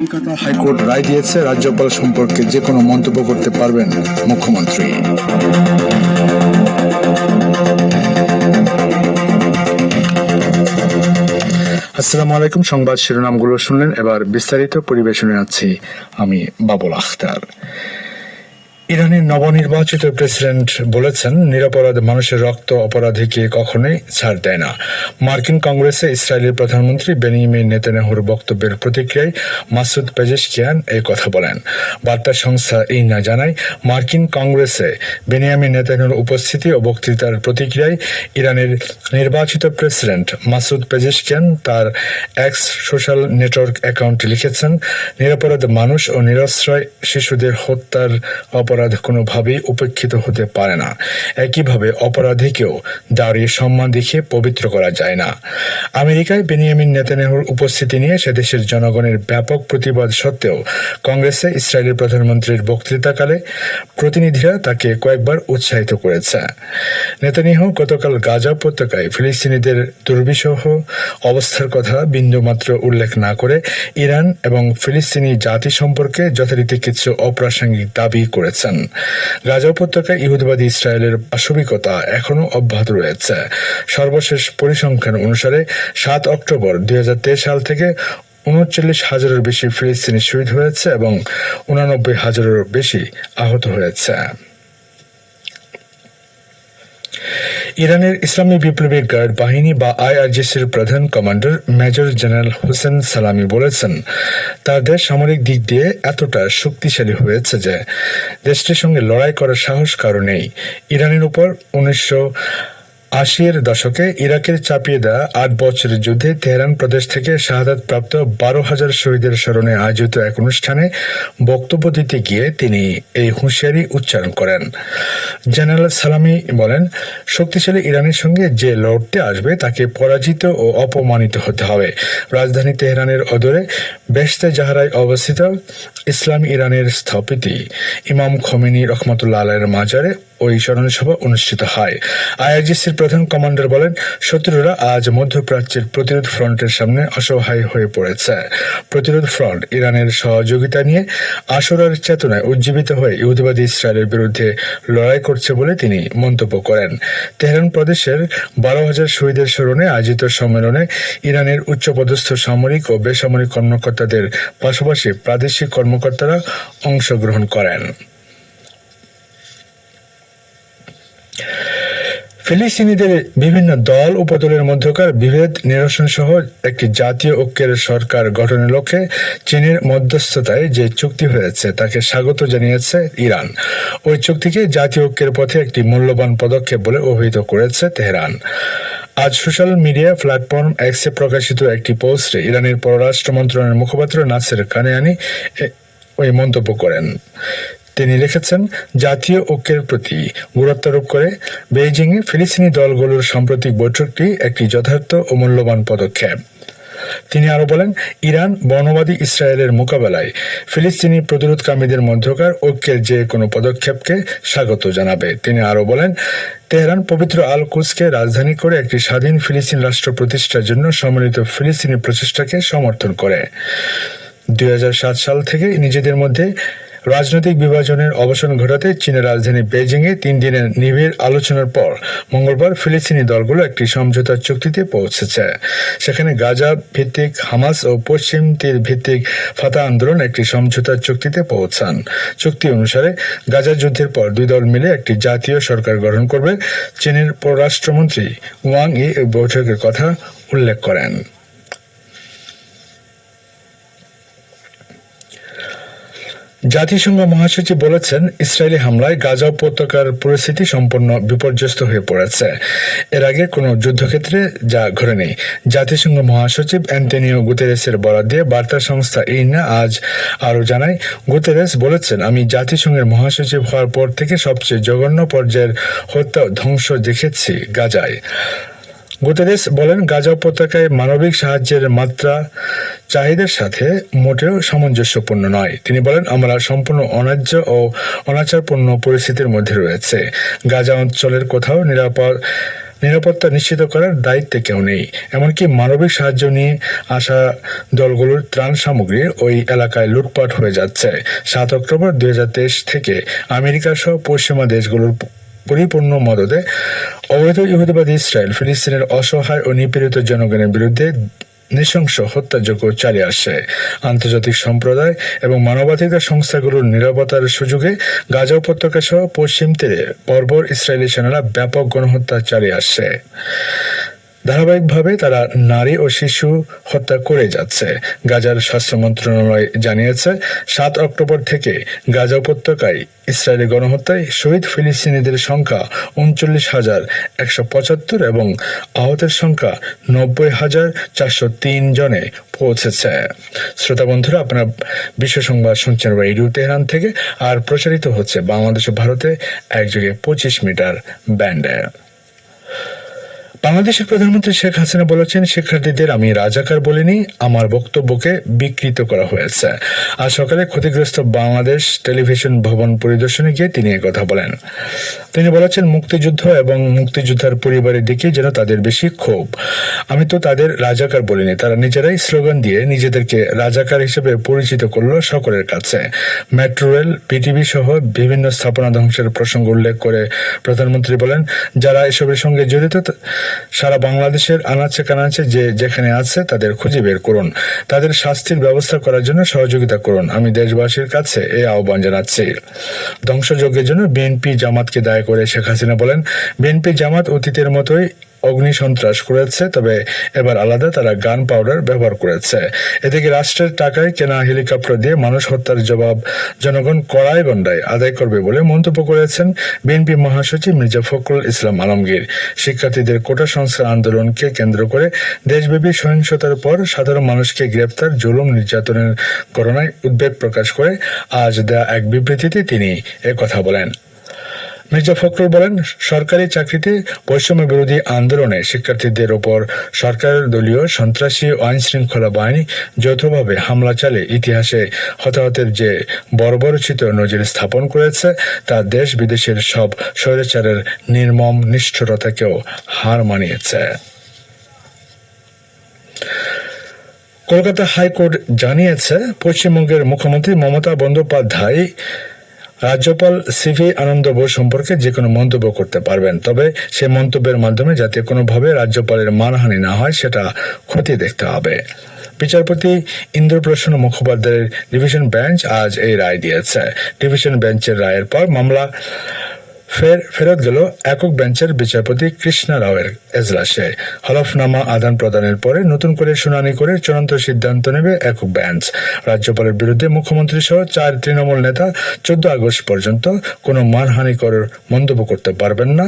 Kolkata high court রায় দিয়েছে, রাজ্যপাল সম্পর্কে যে কোনো মন্তব্য করতে পারবেন মুখ্যমন্ত্রী। আসসালামু আলাইকুম। সংবাদ শিরোনামগুলো শুনলেন, এবার বিস্তারিত পরিবেশনে আছি আমি বাবুল আখতার। ইরানের নবনির্বাচিত প্রেসিডেন্ট বলেছেন, নিরপরাধ মানুষের রক্ত অপরাধীকে কখনোই ছাড় দেয় না। মার্কিন কংগ্রেসে ইসরায়েলের প্রধানমন্ত্রী বেনিয়ামিন নেতানিয়াহুর বক্তব্যের প্রতিক্রিয়ায় মাসুদ পেজেশকিয়ান এই কথা বলেন। বার্তা সংস্থা ইরনা জানায়, মার্কিন কংগ্রেসে বেনিয়ামিন নেতানিয়াহুর উপস্থিতি ও বক্তৃতার প্রতিক্রিয়ায় ইরানের নির্বাচিত প্রেসিডেন্ট মাসুদ পেজেশকিয়ান তার এক্স সোশ্যাল নেটওয়ার্ক অ্যাকাউন্টে লিখেছেন, নিরপরাধ মানুষ ও নিরাশ্রয় শিশুদের হত্যার অপরাধ কোনোভাবেই উপেক্ষিত হতে পারে না। একইভাবে অপরাধীকেও দাঁড়িয়ে সম্মান দেখিয়ে পবিত্র করা যায় না। আমেরিকায় বেনিয়ামিন নেতানিয়াহুর উপস্থিতি নিয়ে সে দেশের জনগণের ব্যাপক প্রতিবাদ সত্ত্বেও কংগ্রেসে ইসরায়েলের প্রধানমন্ত্রীর বক্তৃতাকালে প্রতিনিধিরা তাকে কয়েকবার উৎসাহিত করেছে। নেতানিয়াহু গতকাল গাজা উপত্যকায় ফিলিস্তিনিদের দুর্বিষহ অবস্থার কথা বিন্দুমাত্র উল্লেখ না করে ইরান এবং ফিলিস্তিনি জাতি সম্পর্কে যথারীতি কিছু অপ্রাসঙ্গিক দাবি করেছেন। গাজা উপত্যকায় ইহুদিবাদী ইসরায়েলের পাশবিকতা এখনও অব্যাহত রয়েছে। সর্বশেষ পরিসংখ্যান অনুসারে 7 অক্টোবর 2023 সাল থেকে 39,000-এর বেশি ফিলিস্তিনি শহীদ হয়েছে এবং 89,000-এরও বেশি আহত হয়েছে। ইরানের ইসলামী বিপ্লবী গার্ড বাহিনী বা আইআরজিসির প্রধান কমান্ডার মেজর জেনারেল হোসেন সালামি বলেছেন, তার দেশ সামরিক দিক দিয়ে এতটা শক্তিশালী হয়েছে যে দেশটির সঙ্গে লড়াই করার সাহস কারো নেই। ইরানের উপর 1980-এর দশকে ইরাকের চাপিয়ে দেওয়া 8 বছরের যুদ্ধে তেহরান প্রদেশ থেকে শাহাদাতপ্রাপ্ত 12,000 শহীদের স্মরণে আয়োজিত এক অনুষ্ঠানে বক্তব্য দিতে গিয়ে তিনি এই হুঁশিয়ারি উচ্চারণ করেন। জেনারেল সালামি বলেন, শক্তিশালী ইরানের সঙ্গে যে লড়তে আসবে তাকে পরাজিত ও অপমানিত হতে হবে। রাজধানী তেহরানের অদূরে বেশতে জাহরায় অবস্থিত ইসলামী ইরানের স্থপতি ইমাম খোমেনি রহমতুল্লাহ আলাইহির মাজারে ওই স্মরণ সভা অনুষ্ঠিত হয়। আইআরজিসির প্রধান কমান্ডার বলেন, শত্রুরা আজ মধ্যপ্রাচ্যের প্রতিরোধ ফ্রন্টের সামনে অসহায় হয়ে পড়েছে। প্রতিরোধ ফ্রন্ট ইরানের সহযোগিতা নিয়ে আশুরার চেতনায় উজ্জীবিত হয়ে ইহুদিবাদী ইসরায়েলের বিরুদ্ধে লড়াই করছে বলে তিনি মন্তব্য করেন। তেহরান প্রদেশের 12,000 শহীদের স্মরণে আয়োজিত সম্মেলনে ইরানের উচ্চপদস্থ সামরিক ও বেসামরিক কর্মকর্তাদের পাশাপাশি প্রাদেশিক কর্মকর্তারা অংশগ্রহণ করেন। ফিলিস্তিনিদের বিভিন্ন দল উপদলের মধ্যকার বিভেদ নিরসন সহ একটি জাতীয় ঐক্যের সরকার গঠনের লক্ষ্যে চীনের মধ্যস্থতায় যে চুক্তি হয়েছে তাকে স্বাগত জানিয়েছে ইরান। ওই চুক্তিকে জাতীয় ঐক্যের পথে একটি মূল্যবান পদক্ষেপ বলে অভিহিত করেছে তেহরান। আজ সোশ্যাল মিডিয়া প্ল্যাটফর্ম এক্সে প্রকাশিত একটি পোস্টে ইরানের পররাষ্ট্র মন্ত্রণালয়ের মুখপাত্র নাসের কানায়ানি ওই মন্তব্য করেন। তিনি লিখেছেন, জাতীয় ঐক্যের প্রতি গুরুত্ব আরোপ করে বেইজিংয়ে ফিলিস্তিনি দলগুলোর সাম্প্রতিক বৈঠকটি একটি যথার্থ ও মূল্যবান পদক্ষেপ। তিনি আরো বলেন, ইরান বর্ণবাদী ইসরায়েলের মোকাবেলায় ফিলিস্তিনি প্রতিরোধকামীদের মধ্যকার ঐক্যের যে কোনো পদক্ষেপকে স্বাগত জানাবে। তিনি আরো বলেন, তেহরান পবিত্র আল কুদসকে রাজধানী করে একটি স্বাধীন ফিলিস্তিন রাষ্ট্র প্রতিষ্ঠার জন্য সম্মিলিত ফিলিস্তিনি প্রচেষ্টাকে সমর্থন করে। 2007 সাল থেকে নিজেদের মধ্যে রাজনৈতিক বিভাজনের অবসান ঘটাতে চীনের রাজধানী বেইজিংয়ে 3 দিনের নিবিড় আলোচনার পর মঙ্গলবার ফিলিস্তিনি দলগুলো একটি সমঝোতা চুক্তিতে পৌঁছেছে। সেখানে গাজা ভিত্তিক হামাস ও পশ্চিম তীর ভিত্তিক ফাতাহ আন্দোলন একটি সমঝোতা চুক্তিতে পৌঁছান। চুক্তি অনুসারে গাজা যুদ্ধের পর 2 দল মিলে একটি জাতীয় সরকার গঠন করবে। চীনের পররাষ্ট্রমন্ত্রী ওয়াং ই এই বৈঠকের কথা উল্লেখ করেন। জাতিসংঘ মহাসচিব বলেছেন, ইসরায়েলি হামলায় গাজা উপত্যকার পরিস্থিতি সম্পূর্ণ বিপর্যস্ত হয়ে পড়েছে। এর আগে কোনো যুদ্ধক্ষেত্রে যা ঘটেনি। জাতিসংঘ মহাসচিব অ্যান্টোনিও গুতেরেসের বরাত দিয়ে বার্তা সংস্থা ইরনা আজ আরও জানায়, গুতেরেস বলেছেন, আমি জাতিসংঘের মহাসচিব হওয়ার পর থেকে সবচেয়ে জঘন্য পর্যায়ের হত্যা ও ধ্বংস দেখেছি গাজায়। গুতেরেস বলেন, গাজা উপত্যকায় মানবিক সাহায্যের মাত্রা চাহিদার সাথে মোটেও সামঞ্জস্যপূর্ণ নয়। তিনি বলেন, আমরা সম্পূর্ণ অন্যায্য ও অনাচারপূর্ণ পরিস্থিতির মধ্যে রয়েছে। গাজা অঞ্চলের কোথাও নিরাপদ নিরাপত্তা নিশ্চিত করার দায়িত্বে কেউ নেই। এমনকি মানবিক সাহায্য নিয়ে আসা দলগুলোর ত্রাণ সামগ্রী ওই এলাকায় লুটপাট হয়ে যাচ্ছে। 7 অক্টোবর 2023 থেকে আমেরিকা সহ পশ্চিমা দেশগুলোর পরিপূর্ণ মদদে অবৈধ ইহুদিবাদী ইসরায়েল ফিলিস্তিনের অসহায় ও নিপীড়িত জনগণের বিরুদ্ধে নৃশংস হত্যাযজ্ঞ চালিয়ে আসছে। আন্তর্জাতিক সম্প্রদায় এবং মানবাধিকার সংস্থাগুলোর নিরাপত্তার সুযোগে গাজা উপত্যকা সহ পশ্চিম তীরে বর্বর ইসরায়েলি সেনারা ব্যাপক গণহত্যা চালিয়ে আসছে। ধারাবাহিকভাবে তারা নারী ও শিশু হত্যা করে যাচ্ছে। গাজার স্বাস্থ্য মন্ত্রণালয় জানিয়েছে 7 অক্টোবর থেকে গাজা উপত্যকায় ইসরায়েলি গণহত্যায় শহীদ ফিলিস্তিনিদের সংখ্যা 39,175 এবং আহতের সংখ্যা 90,403 জনে পৌঁছেছে। শ্রোতা বন্ধুরা, আপনারা বিশ্ব সংবাদ শুনছেন রেডিও তেহরান থেকে, আর প্রচারিত হচ্ছে বাংলাদেশ ও ভারতে একযোগে 25 মিটার ব্যান্ডে। বাংলাদেশের প্রধানমন্ত্রী শেখ হাসিনা বলেছেন, শিক্ষার্থীদের আমি রাজাকার বলিনি, আমার বক্তব্যকে বিকৃত করা হয়েছে। আজ সকালে ক্ষতিগ্রস্ত বাংলাদেশ টেলিভিশন ভবন পরিদর্শনে গিয়ে তিনি একথা বলেন। তিনি বলেছেন, মুক্তিযুদ্ধ এবং মুক্তিযোদ্ধার পরিবারের দিকে যেন তাদের বেশি ক্ষোভ। আমি তো তাদের রাজাকার বলিনি, তারা নিজেরাই স্লোগান দিয়ে নিজেদেরকে রাজাকার হিসেবে পরিচিত করলো সকলের কাছে। মেট্রো রেল, পিটিভি সহ বিভিন্ন স্থাপনা ধ্বংসের প্রসঙ্গ উল্লেখ করে প্রধানমন্ত্রী বলেন, যারা এসবের সঙ্গে জড়িত সারা বাংলাদেশের আনাচে কানাচে যে যেখানে আছে তাদের খুঁজে বের করুন, তাদের শাস্তির ব্যবস্থা করার জন্য সহযোগিতা করুন। আমি দেশবাসীর কাছে এই আহ্বান জানাচ্ছি। ধ্বংসযজ্ঞের জন্য বিএনপি জামাতকে দায়ী করে শেখ হাসিনা বলেন, বিএনপি জামাত অতীতের মতোই অগ্নি সন্ত্রাস করেছে, তবে এবার আলাদা, তারা গান পাউডার ব্যবহার করেছে। এদিকে রাষ্ট্রের টাকায় কেনা হেলিকপ্টার দিয়ে মানুষ হত্যার জবাব জনগণ কড়াই গণ্ডায় আদায় করবে বলে মন্তব্য করেছেন বিএনপি মহাসচিব মির্জা ফখরুল ইসলাম আলমগীর। শিক্ষার্থীদের কোটা সংস্কার আন্দোলনকে কেন্দ্র করে দেশব্যাপী সহিংসতার পর সাধারণ মানুষকে গ্রেপ্তার, জুলুম, নির্যাতনের ঘটনায় উদ্বেগ প্রকাশ করে আজ দেয়া এক বিবৃতিতে তিনি একথা বলেন। মির্জা ফখরুল বলেন, সরকারি চাকরিতে বৈষম্য বিরোধী আন্দোলনে শিক্ষার্থীদের ওপর সরকার দলীয় সন্ত্রাসী ও আইন শৃঙ্খলা বাহিনী যৌথভাবে হামলা চালিয়ে ইতিহাসে হতাহতের যে বর্বরোচিত নজির স্থাপন করেছে তা দেশ বিদেশের সব স্বৈরাচারের নির্মম নিষ্ঠুরতাকেও হার মানিয়েছে। কলকাতা হাইকোর্ট জানিয়েছে, পশ্চিমবঙ্গের মুখ্যমন্ত্রী মমতা বন্দ্যোপাধ্যায় রাজ্যপাল সিভি আনন্দ বোস সম্পর্কে যে কোনো মন্তব্য করতে পারবেন, তবে সে মন্তব্যের মাধ্যমে যাতে কোনোভাবে রাজ্যপালের মানহানি না হয় সেটা খতিয়ে দেখতে হবে। বিচারপতি ইন্দ্রপ্রসন্ন মুখোপাধ্যায়ের ডিভিশন বেঞ্চ আজ এই রায় দিয়েছে। ডিভিশন বেঞ্চের রায়ের পর মামলা ফেরত গেল একক বেঞ্চের বিচারপতি কৃষ্ণা রাওয়ের এজলাসে। হলফনামা আদান প্রদানের পরে নতুন করে শুনানি করে চূড়ান্ত সিদ্ধান্ত নেবে একক বেঞ্চ। রাজ্যপালের বিরুদ্ধে মুখ্যমন্ত্রী সহ 4 তৃণমূল নেতা 14 আগস্ট পর্যন্ত কোনো মানহানিকর মন্তব্য করতে পারবেন না,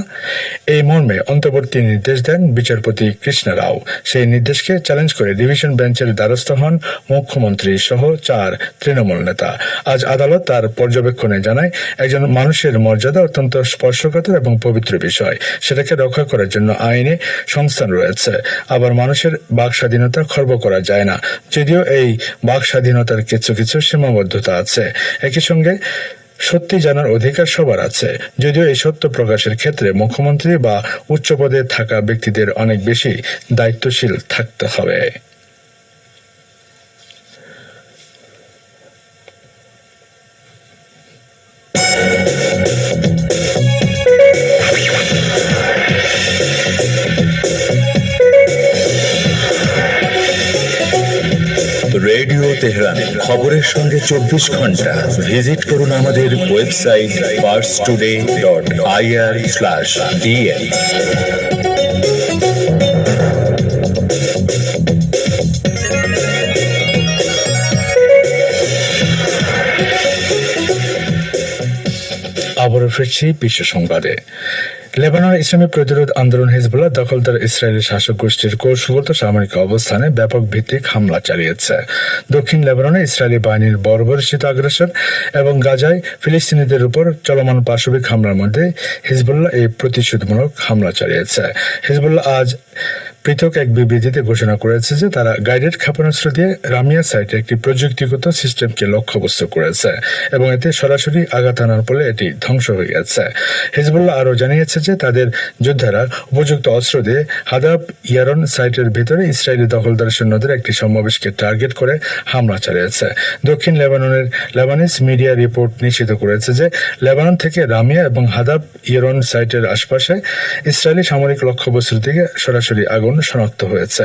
এই মর্মে অন্তর্বর্তী নির্দেশ দেন বিচারপতি কৃষ্ণা রাও। সেই নির্দেশকে চ্যালেঞ্জ করে ডিভিশন বেঞ্চের দ্বারস্থ হন মুখ্যমন্ত্রী সহ 4 তৃণমূল নেতা। আজ আদালত তার পর্যবেক্ষণে জানায়, একজন মানুষের মর্যাদা অত্যন্ত স্পর্শকাতর এবং পবিত্র বিষয়, সেটাকে রক্ষা করার জন্য আইনে সংস্থান রয়েছে। আবার মানুষের বাক স্বাধীনতা খর্ব করা যায় না, যদিও এই বাক স্বাধীনতার কিছু কিছু সীমাবদ্ধতা আছে। একই সঙ্গে সত্যি জানার অধিকার সবার আছে, যদিও এই সত্য প্রকাশের ক্ষেত্রে মুখ্যমন্ত্রী বা উচ্চ পদে থাকা ব্যক্তিদের অনেক বেশি দায়িত্বশীল থাকতে হবে। রেডিও তেহরান খবরের সঙ্গে 24 ঘন্টা ভিজিট করুন আমাদের ওয়েবসাইট parstoday.ir/dn। আবারও ফিরছি বিশ্ব সংবাদে। লেবাননের ইসলামী প্রতিরোধ আন্দোলন হিজবুল্লাহ দখলদার ইসরায়েলি শাসক গোষ্ঠীর কৌশলগত সামরিক অবস্থানে ব্যাপক ভিত্তিক হামলা চালিয়েছে। দক্ষিণ লেবাননে ইসরায়েলি বাহিনীর বর্বরোচিত আগ্রাসন এবং গাজায় ফিলিস্তিনিদের উপর চলমান পাশবিক হামলার মধ্যে হিজবুল্লাহ এই প্রতিশোধমূলক হামলা চালিয়েছে। হিজবুল্লাহ আজ পৃথক এক বিবৃতিতে ঘোষণা করেছে যে তারা গাইডেড ক্ষেপণাস্ত্র দিয়ে রামিয়া সাইটে একটি প্রযুক্তিগত সিস্টেমকে লক্ষ্যবস্তু করেছে এবং এতে সরাসরি আঘাত আনার ফলে এটি ধ্বংস হয়ে গেছে। হিজবুল্লাহ আরও জানিয়েছে যে তাদের যোদ্ধারা উপযুক্ত অস্ত্র দিয়ে হাদাব ইয়ারন সাইটের ভিতরে ইসরায়েলি দখলদার সৈন্যদের একটি সমাবেশকে টার্গেট করে হামলা চালিয়েছে। দক্ষিণ লেবাননের লেবানিজ মিডিয়া রিপোর্ট নিশ্চিত করেছে যে লেবানন থেকে রামিয়া এবং হাদাব ইয়ারন সাইটের আশপাশে ইসরায়েলি সামরিক লক্ষ্যবস্তুর দিকে সরাসরি আগুন শনাক্ত হয়েছে।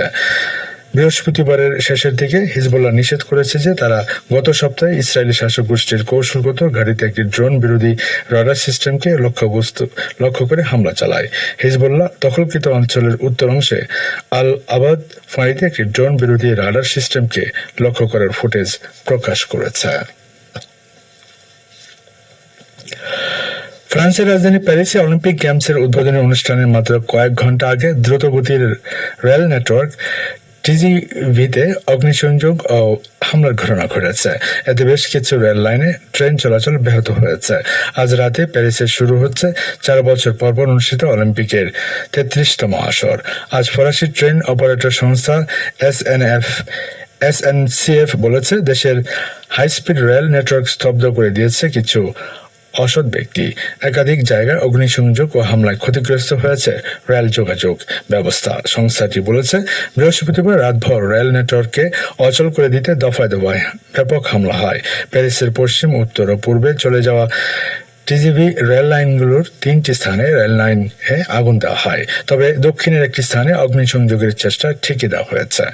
বৃহস্পতিবারের শেষের দিকে হিজবুল্লাহ নিষেধ করেছে যে তারা গত সপ্তাহে ইসরায়েলি শাসক গোষ্ঠীর কৌশলগত ঘাঁটিতে একটি ড্রোন বিরোধী রাডার সিস্টেমকে লক্ষ্য করে হামলা চালায়। হিজবুল্লাহ দখলকৃত অঞ্চলের উত্তর অংশে আল আবাদ ফাঁড়িতে একটি ড্রোন বিরোধী রাডার সিস্টেমকে লক্ষ্য করার ফুটেজ প্রকাশ করেছে। ফ্রান্সের রাজধানী প্যারিসে অলিম্পিক গেমসের উদ্বোধনী অনুষ্ঠানের মাত্র কয়েক ঘন্টা আগে দ্রুতগতির রেল নেটওয়ার্ক টিজিভিতে অগ্নিসংযোগ ও হামলার ঘটনা ঘটেছে। এতে বেশ কিছু রেল লাইনে ট্রেন চলাচল ব্যাহত হয়েছে। আজ রাতে প্যারিসে শুরু হচ্ছে 4 বছর পর অনুষ্ঠিত অলিম্পিকের 33তম আসর। আজ ফরাসি ট্রেন অপারেটর সংস্থা এসএনসিএফ বলেছে দেশের হাইস্পিড রেল নেটওয়ার্ক স্তব্ধ করে দিয়েছে কিছু অসৎ ব্যক্তি। একাধিক জায়গায় অগ্নিসংযোগ ও হামলায় ক্ষতিগ্রস্ত হয়েছে রেল যোগাযোগ ব্যবস্থা। সংস্থাটি বলেছে বৃহস্পতিবার রাতভর রেল নেটওয়ার্ককে অচল করে দিতে দফায় দফায় ব্যাপক হামলা হয়। প্যারিসের পশ্চিম, উত্তর ও পূর্বে চলে যাওয়া টিজিভি রেল লাইনগুলোর 3টি স্থানে রেল লাইনে আগুন দেওয়া হয়, তবে দক্ষিণের একটি স্থানে অগ্নিসংযোগের চেষ্টা ঠিকই দেওয়া হয়েছে।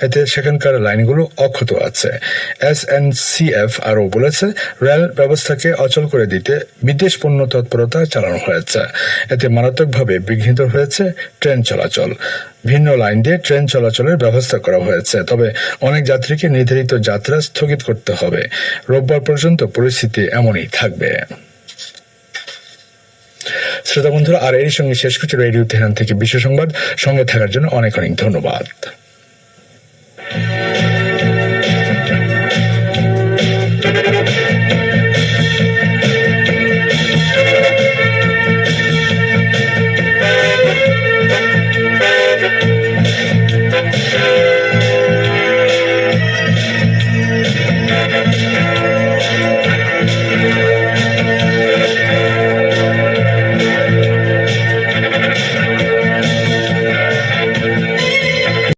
এতে সেখানকার লাইনগুলো অক্ষত আছে। এসএনসিএফ আরও বলেছে রেল ব্যবস্থাকে অচল করে দিতে বিদ্বেষপূর্ণ তৎপরতা চালানো হয়েছে। এতে মারাত্মকভাবে বিঘ্নিত হয়েছে ট্রেন চলাচল। ভিন্ন লাইন দিয়ে ট্রেন চলাচলের ব্যবস্থা করা হয়েছে, তবে অনেক যাত্রীকে নির্ধারিত যাত্রা স্থগিত করতে হবে। রোববার পর্যন্ত পরিস্থিতি এমনই থাকবে। শ্রোতা বন্ধুরা, আর এর সঙ্গে শেষ করছি রেডিও তেহরান থেকে বিশ্ব সংবাদ। সঙ্গে থাকার জন্য অনেক অনেক ধন্যবাদ।